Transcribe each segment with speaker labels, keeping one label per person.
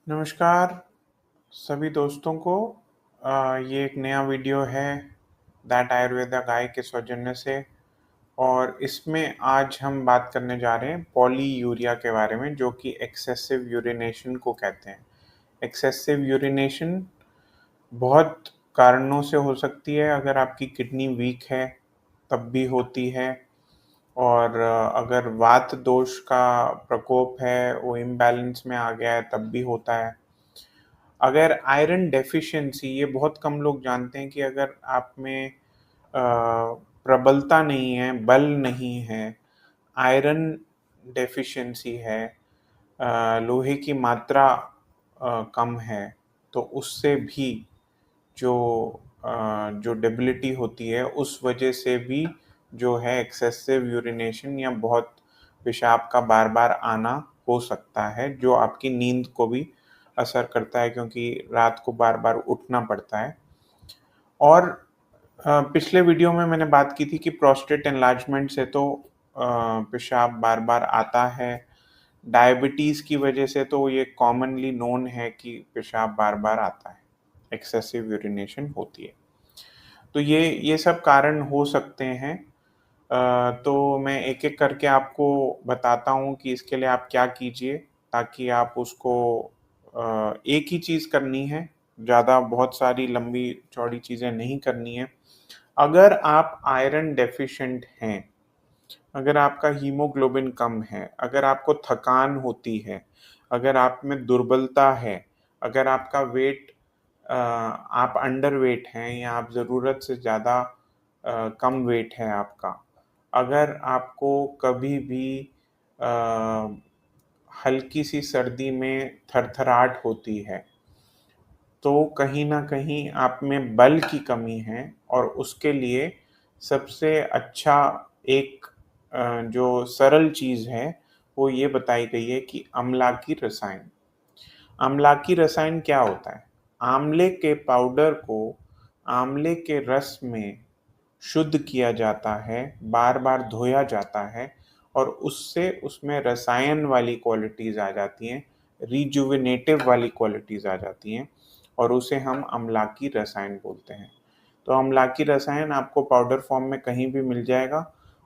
Speaker 1: नमस्कार सभी दोस्तों को। ये एक नया वीडियो है दैट आयुर्वेदा गाय के सौजन्य से। और इसमें आज हम बात करने जा रहे हैं पॉलीयूरिया के बारे में, जो कि एक्सेसिव यूरिनेशन को कहते हैं। एक्सेसिव यूरिनेशन बहुत कारणों से हो सकती है। अगर आपकी किडनी वीक है तब भी होती है, और अगर वात दोष का प्रकोप है, वो इम्बैलेंस में आ गया है, तब भी होता है। अगर आयरन डेफिशिएंसी, ये बहुत कम लोग जानते हैं कि अगर आप में प्रबलता नहीं है, बल नहीं है, आयरन डेफिशिएंसी है, लोहे की मात्रा कम है, तो उससे भी जो जो डेबिलिटी होती है, उस वजह से भी जो है एक्सेसिव यूरिनेशन या बहुत पेशाब का बार बार आना हो सकता है, जो आपकी नींद को भी असर करता है, क्योंकि रात को बार बार उठना पड़ता है। और पिछले वीडियो में मैंने बात की थी कि प्रोस्टेट एनलार्जमेंट से तो पेशाब बार बार आता है। डायबिटीज़ की वजह से तो ये कॉमनली नोन है कि पेशाब बार बार आता है, एक्सेसिव यूरिनेशन होती है। तो ये सब कारण हो सकते हैं। तो मैं एक-एक करके आपको बताता हूँ कि इसके लिए आप क्या कीजिए, ताकि आप उसको एक ही चीज़ करनी है, ज़्यादा बहुत सारी लंबी-चौड़ी चीज़ें नहीं करनी है। अगर आप आयरन डेफ़िशिएंट हैं, अगर आपका हीमोग्लोबिन कम है, अगर आपको थकान होती है, अगर आप में दुर्बलता है, अगर आपका वेट आप अंडरवेट हैं या आप ज़रूरत से ज़्यादा कम वेट है आपका, अगर आपको कभी भी अ, हल्की-सी सर्दी में थरथराहट होती है, तो कहीं न कहीं आप में बल की कमी है। और उसके लिए सबसे अच्छा एक जो सरल चीज़ है, वो ये बताई गई है कि अम्लाकी रसायन। अम्लाकी रसायन क्या होता है? आंवले के पाउडर को आंवले के रस में शुद्ध किया जाता है, बार-बार धोया जाता है, और उससे उसमें रसायन वाली क्वालिटीज़ आ जाती हैं, रिजुविनेटिव वाली क्वालिटीज़ आ जाती हैं, और उसे हम अम्लाकी रसायन बोलते हैं। तो अम्लाकी रसायन आपको पाउडर फॉर्म में कहीं भी मिल जाएगा।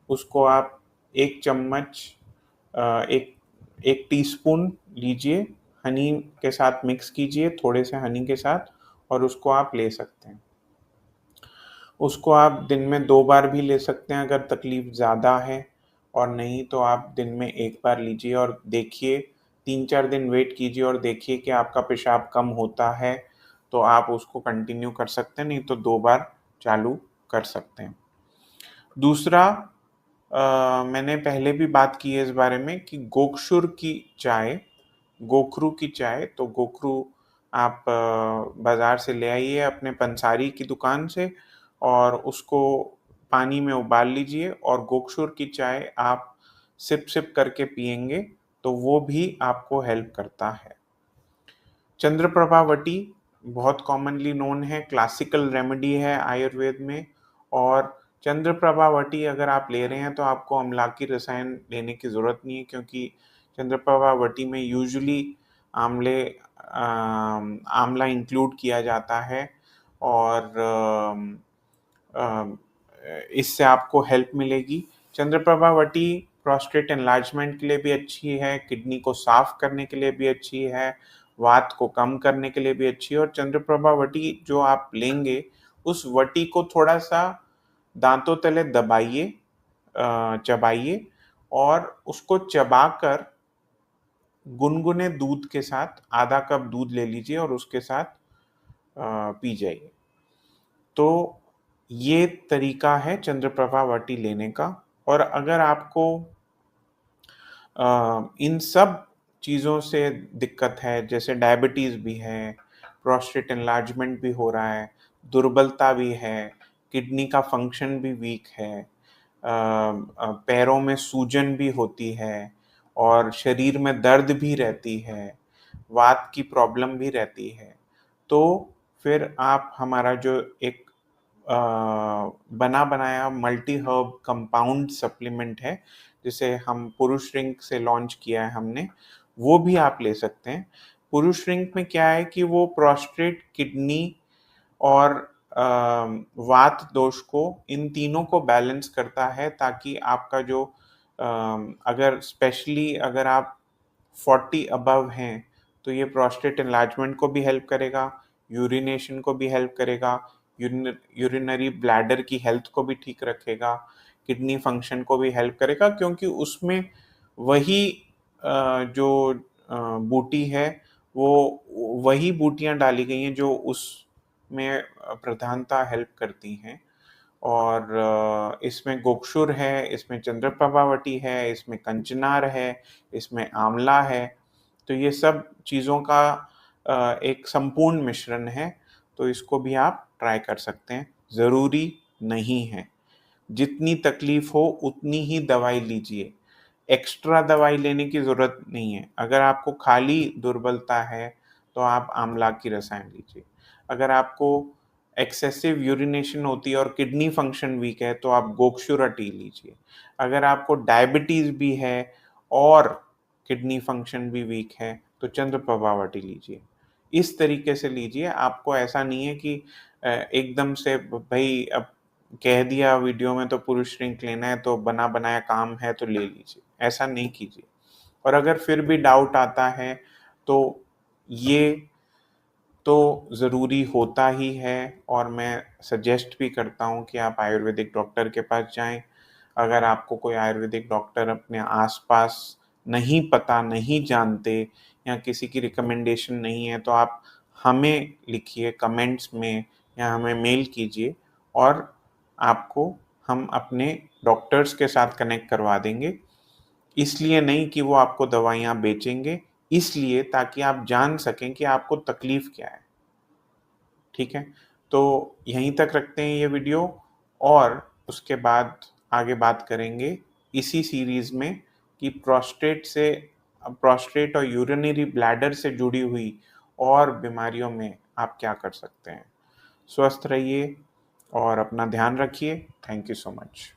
Speaker 1: उसको आप 1 चम्मच एक 1 टीस्पून लीजिए, हनी के साथ मिक्स कीजिए, थोड़े से हनी के साथ, और उसको आप ले सकते हैं। उसको आप दिन में 2 बार भी ले सकते हैं अगर तकलीफ़ ज़्यादा है, और नहीं तो आप दिन में 1 बार लीजिए और देखिए, 3-4 दिन वेट कीजिए और देखिए कि आपका पेशाब कम होता है, तो आप उसको कंटिन्यू कर सकते हैं, नहीं तो 2 बार चालू कर सकते हैं। दूसरा, मैंने पहले भी बात की है इस बारे में कि गोक्षुर की चाय, गोखरू की चाय, तो गोखरू आप बाज़ार से ले आइए अपने पंसारी की दुकान से, और उसको पानी में उबाल लीजिए, और गोक्षुर की चाय आप सिप-सिप करके पिएँगे, तो वो भी आपको हेल्प करता है। चंद्रप्रभावटी बहुत कॉमनली नोन है, क्लासिकल रेमेडी है आयुर्वेद में। और चंद्रप्रभावटी अगर आप ले रहे हैं तो आपको अम्लाकी रसायन लेने की ज़रूरत नहीं है, क्योंकि चंद्रप्रभावटी में यूजुअली आंवला इंक्लूड किया जाता है, और अम, इससे आपको हेल्प मिलेगी। चंद्रप्रभावटी प्रोस्टेट एनलार्जमेंट के लिए भी अच्छी है, किडनी को साफ़ करने के लिए भी अच्छी है, वात को कम करने के लिए भी अच्छी है। और चंद्रप्रभावटी जो आप लेंगे, उस वटी को थोड़ा-सा दाँतों तले दबाइए, चबाइए, और उसको चबाकर गुनगुने दूध के साथ आधा कप दूध ले लीजिए और उसके साथ पी जाइए। तो ये तरीका है चंद्रप्रभावटी लेने का। और अगर आपको इन सब चीज़ों से दिक्कत है, जैसे डायबिटीज़ भी है, प्रोस्टेट एनलार्जमेंट भी हो रहा है, दुर्बलता भी है, किडनी का फंक्शन भी वीक है, पैरों में सूजन भी होती है, और शरीर में दर्द भी रहती है, वात की प्रॉब्लम भी रहती है, तो फिर आप हमारा जो एक अ, बना बनाया मल्टी हर्ब कंपाउंड सप्लीमेंट है, जिसे हम पुरुष रिंग से लॉन्च किया है हमने, वो भी आप ले सकते हैं। पुरुष श्रिंक में क्या है कि वो प्रोस्टेट, किडनी और वात दोष को, इन तीनों को बैलेंस करता है, ताकि आपका जो अगर स्पेशली अगर आप 40 अबव हैं तो ये प्रोस्टेट एनलार्जमेंट को भी हेल्प करेगा, यूरिनेशन को भी हेल्प करेगा, यूरिनरी ब्लैडर की हेल्थ को भी ठीक रखेगा, किडनी फंक्शन को भी हेल्प करेगा, क्योंकि उसमें वही जो बूटी है वो वही बूटियां डाली गई हैं जो उसमें प्रधानता हेल्प करती हैं। और इसमें गोक्षुर है, इसमें चंद्रप्रभावटी है, इसमें कंचनार है, इसमें आंवला है। तो ये सब चीज़ों का एक संपूर्ण मिश्रण है, तो इसको भी आप ट्राई कर सकते हैं। ज़रूरी नहीं है, जितनी तकलीफ हो उतनी ही दवाई लीजिए, एक्स्ट्रा दवाई लेने की ज़रूरत नहीं है। अगर आपको खाली दुर्बलता है तो आप आंवला की रसायन लीजिए। अगर आपको एक्सेसिव यूरिनेशन होती है और किडनी फंक्शन वीक है तो आप गोक्षुरा टी लीजिए। अगर आपको डायबिटीज़ भी है और किडनी फंक्शन भी वीक है तो चंद्रप्रभावा टी लीजिए। इस तरीके से लीजिए। आपको ऐसा नहीं है कि एकदम से भाई अब कह दिया वीडियो में तो पुरुष श्रिंक लेना है तो बना बनाया काम है तो ले लीजिए, ऐसा नहीं कीजिए। और अगर फिर भी डाउट आता है तो ये तो ज़रूरी होता ही है, और मैं सजेस्ट भी करता हूँ कि आप आयुर्वेदिक डॉक्टर के पास जाएं। अगर आपको कोई आयुर्वेदिक डॉक्टर अपने आसपास नहीं पता, नहीं जानते, या किसी की रिकमेंडेशन नहीं है तो आप हमें लिखिए कमेंट्स में या हमें मेल कीजिए, और आपको हम अपने डॉक्टर्स के साथ कनेक्ट करवा देंगे। इसलिए नहीं कि वो आपको दवाइयाँ बेचेंगे, इसलिए ताकि आप जान सकें कि आपको तकलीफ़ क्या है। ठीक है? तो यहीं तक रखते हैं ये वीडियो, और उसके बाद आगे बात करेंगे इसी सीरीज़ में कि प्रोस्टेट और यूरिनरी ब्लैडर से जुड़ी हुई और बीमारियों में आप क्या कर सकते हैं। स्वस्थ रहिए और अपना ध्यान रखिए। Thank you so much.